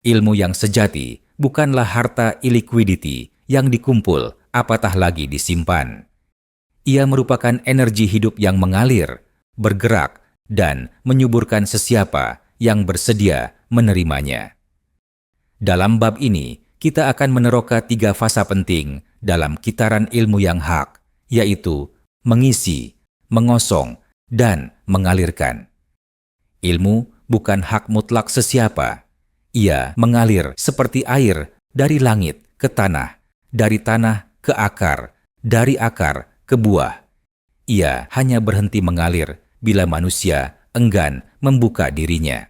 Ilmu yang sejati bukanlah harta illiquidity yang dikumpul, apatah lagi disimpan. Ia merupakan energi hidup yang mengalir, bergerak, dan menyuburkan sesiapa yang bersedia menerimanya. Dalam bab ini, kita akan meneroka 3 fasa penting dalam kitaran ilmu yang hak, yaitu mengisi, mengosong, dan mengalirkan. Ilmu bukan hak mutlak sesiapa. Ia mengalir seperti air dari langit ke tanah, dari tanah ke akar, dari akar ke buah. Ia hanya berhenti mengalir bila manusia enggan membuka dirinya.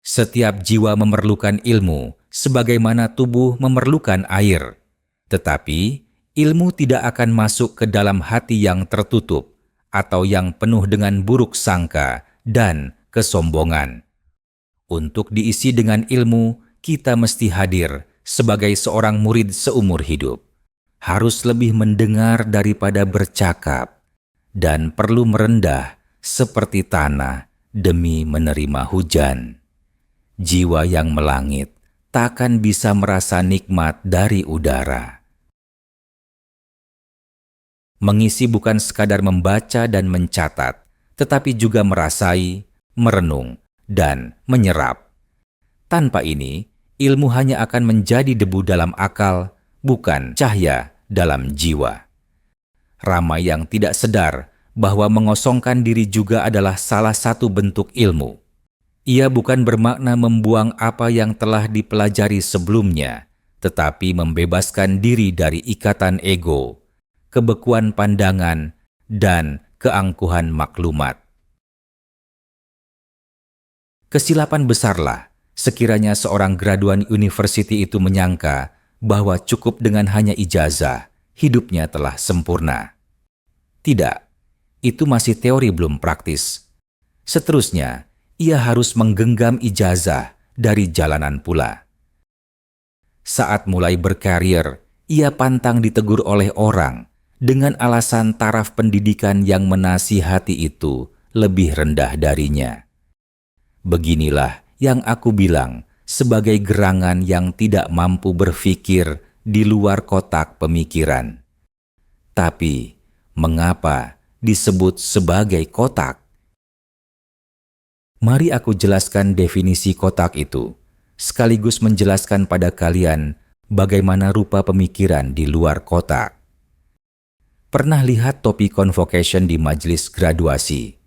Setiap jiwa memerlukan ilmu sebagaimana tubuh memerlukan air. Tetapi ilmu tidak akan masuk ke dalam hati yang tertutup atau yang penuh dengan buruk sangka dan kesombongan. Untuk diisi dengan ilmu, kita mesti hadir sebagai seorang murid seumur hidup. Harus lebih mendengar daripada bercakap, dan perlu merendah seperti tanah demi menerima hujan. Jiwa yang melangit takkan bisa merasa nikmat dari udara. Mengisi bukan sekadar membaca dan mencatat, tetapi juga merasai, merenung, dan menyerap. Tanpa ini, ilmu hanya akan menjadi debu dalam akal, bukan cahaya dalam jiwa. Ramai yang tidak sadar bahwa mengosongkan diri juga adalah salah satu bentuk ilmu. Ia bukan bermakna membuang apa yang telah dipelajari sebelumnya, tetapi membebaskan diri dari ikatan ego, kebekuan pandangan, dan keangkuhan maklumat. Kesilapan besarlah sekiranya seorang graduan university itu menyangka bahwa cukup dengan hanya ijazah, hidupnya telah sempurna. Tidak, itu masih teori belum praktis. Seterusnya, ia harus menggenggam ijazah dari jalanan pula. Saat mulai berkarir, ia pantang ditegur oleh orang dengan alasan taraf pendidikan yang menasihati itu lebih rendah darinya. Beginilah yang aku bilang sebagai gerangan yang tidak mampu berpikir di luar kotak pemikiran. Tapi, mengapa disebut sebagai kotak? Mari aku jelaskan definisi kotak itu, sekaligus menjelaskan pada kalian bagaimana rupa pemikiran di luar kotak. Pernah lihat topi convocation di majelis graduasi?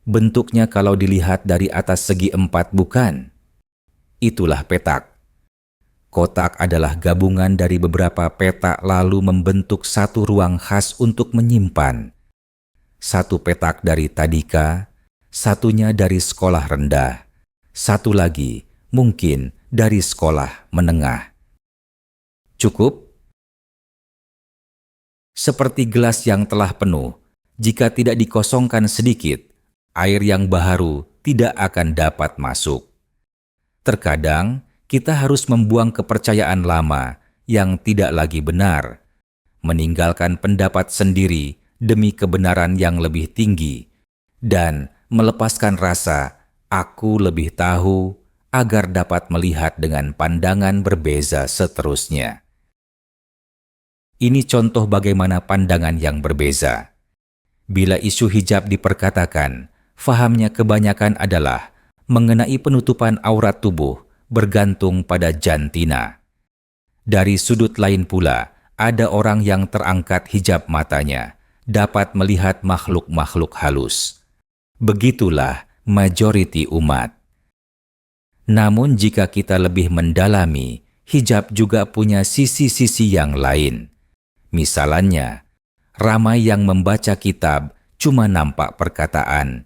Bentuknya kalau dilihat dari atas segi 4 bukan? Itulah petak. Kotak adalah gabungan dari beberapa petak lalu membentuk satu ruang khas untuk menyimpan. Satu petak dari tadika, satunya dari sekolah rendah, satu lagi mungkin dari sekolah menengah. Cukup? Seperti gelas yang telah penuh, jika tidak dikosongkan sedikit, air yang baharu tidak akan dapat masuk. Terkadang, kita harus membuang kepercayaan lama yang tidak lagi benar, meninggalkan pendapat sendiri demi kebenaran yang lebih tinggi, dan melepaskan rasa "aku lebih tahu" agar dapat melihat dengan pandangan berbeza seterusnya. Ini contoh bagaimana pandangan yang berbeza. Bila isu hijab diperkatakan, fahamnya kebanyakan adalah mengenai penutupan aurat tubuh bergantung pada jantina. Dari sudut lain pula, ada orang yang terangkat hijab matanya, dapat melihat makhluk-makhluk halus. Begitulah majoriti umat. Namun jika kita lebih mendalami, hijab juga punya sisi-sisi yang lain. Misalnya, ramai yang membaca kitab cuma nampak perkataan.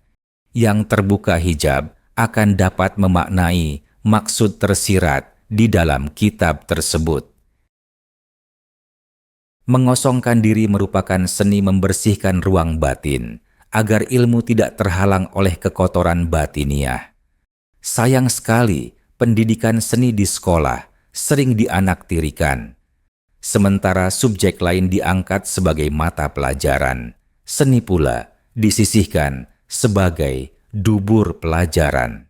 Yang terbuka hijab akan dapat memaknai maksud tersirat di dalam kitab tersebut. Mengosongkan diri merupakan seni membersihkan ruang batin, agar ilmu tidak terhalang oleh kekotoran batiniah. Sayang sekali, pendidikan seni di sekolah sering dianaktirikan. Sementara subjek lain diangkat sebagai mata pelajaran, seni pula disisihkan sebagai dubur pelajaran.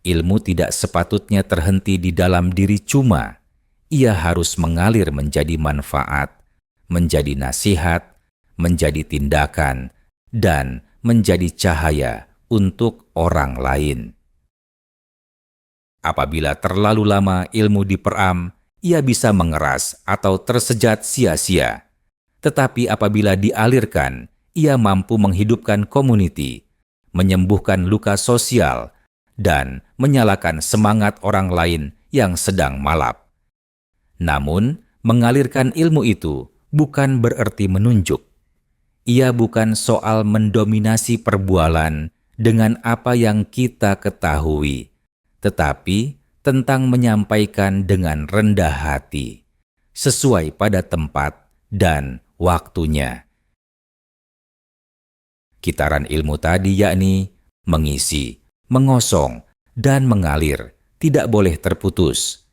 Ilmu tidak sepatutnya terhenti di dalam diri cuma. Ia harus mengalir menjadi manfaat, menjadi nasihat, menjadi tindakan, dan menjadi cahaya untuk orang lain. Apabila terlalu lama ilmu diperam, ia bisa mengeras atau tersejat sia-sia. Tetapi apabila dialirkan, ia mampu menghidupkan komuniti, menyembuhkan luka sosial, dan menyalakan semangat orang lain yang sedang malap. Namun, mengalirkan ilmu itu bukan berarti menunjuk. Ia bukan soal mendominasi perbualan dengan apa yang kita ketahui, tetapi tentang menyampaikan dengan rendah hati, sesuai pada tempat dan waktunya. Kitaran ilmu tadi yakni mengisi, mengosong, dan mengalir, tidak boleh terputus.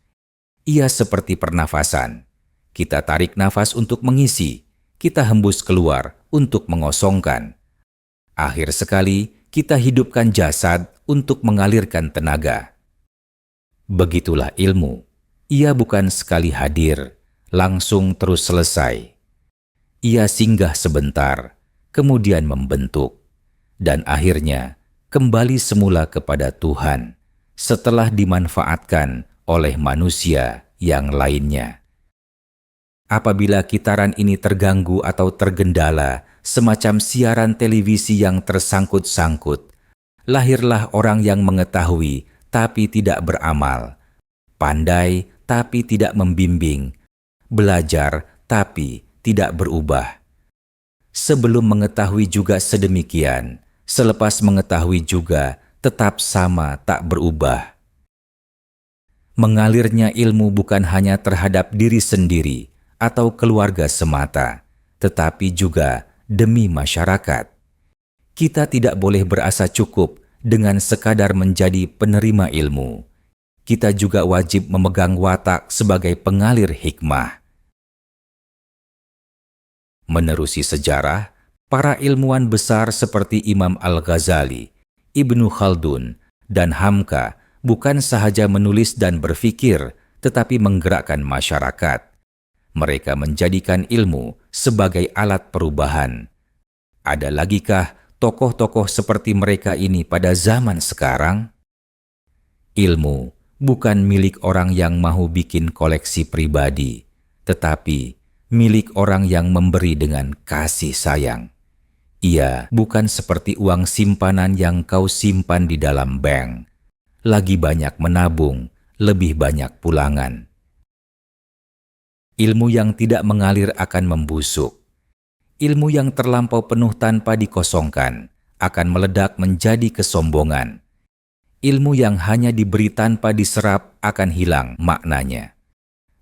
Ia seperti pernafasan. Kita tarik nafas untuk mengisi, kita hembus keluar untuk mengosongkan. Akhir sekali, kita hidupkan jasad untuk mengalirkan tenaga. Begitulah ilmu. Ia bukan sekali hadir, langsung terus selesai. Ia singgah sebentar, kemudian membentuk, dan akhirnya kembali semula kepada Tuhan setelah dimanfaatkan oleh manusia yang lainnya. Apabila kitaran ini terganggu atau tergendala, semacam siaran televisi yang tersangkut-sangkut, lahirlah orang yang mengetahui tapi tidak beramal, pandai tapi tidak membimbing, belajar tapi tidak berubah. Sebelum mengetahui juga sedemikian, selepas mengetahui juga tetap sama tak berubah. Mengalirnya ilmu bukan hanya terhadap diri sendiri atau keluarga semata, tetapi juga demi masyarakat. Kita tidak boleh berasa cukup dengan sekadar menjadi penerima ilmu. Kita juga wajib memegang watak sebagai pengalir hikmah. Menerusi sejarah, para ilmuwan besar seperti Imam Al-Ghazali, Ibnu Khaldun, dan Hamka bukan sahaja menulis dan berfikir, tetapi menggerakkan masyarakat. Mereka menjadikan ilmu sebagai alat perubahan. Ada lagikah tokoh-tokoh seperti mereka ini pada zaman sekarang? Ilmu bukan milik orang yang mau bikin koleksi pribadi, tetapi milik orang yang memberi dengan kasih sayang. Ia bukan seperti uang simpanan yang kau simpan di dalam bank. Lagi banyak menabung, lebih banyak pulangan. Ilmu yang tidak mengalir akan membusuk. Ilmu yang terlampau penuh tanpa dikosongkan akan meledak menjadi kesombongan. Ilmu yang hanya diberi tanpa diserap akan hilang maknanya.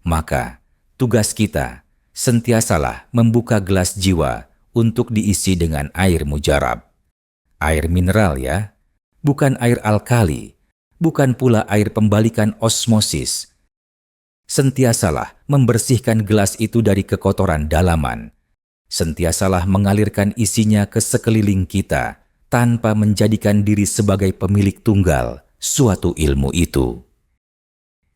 Maka, tugas kita sentiasalah membuka gelas jiwa untuk diisi dengan air mujarab. Air mineral ya, bukan air alkali, bukan pula air pembalikan osmosis. Sentiasalah membersihkan gelas itu dari kekotoran dalaman. Sentiasalah mengalirkan isinya ke sekeliling kita tanpa menjadikan diri sebagai pemilik tunggal suatu ilmu itu.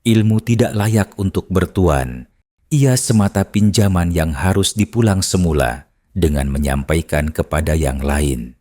Ilmu tidak layak untuk bertuan. Ia semata pinjaman yang harus dipulang semula dengan menyampaikan kepada yang lain.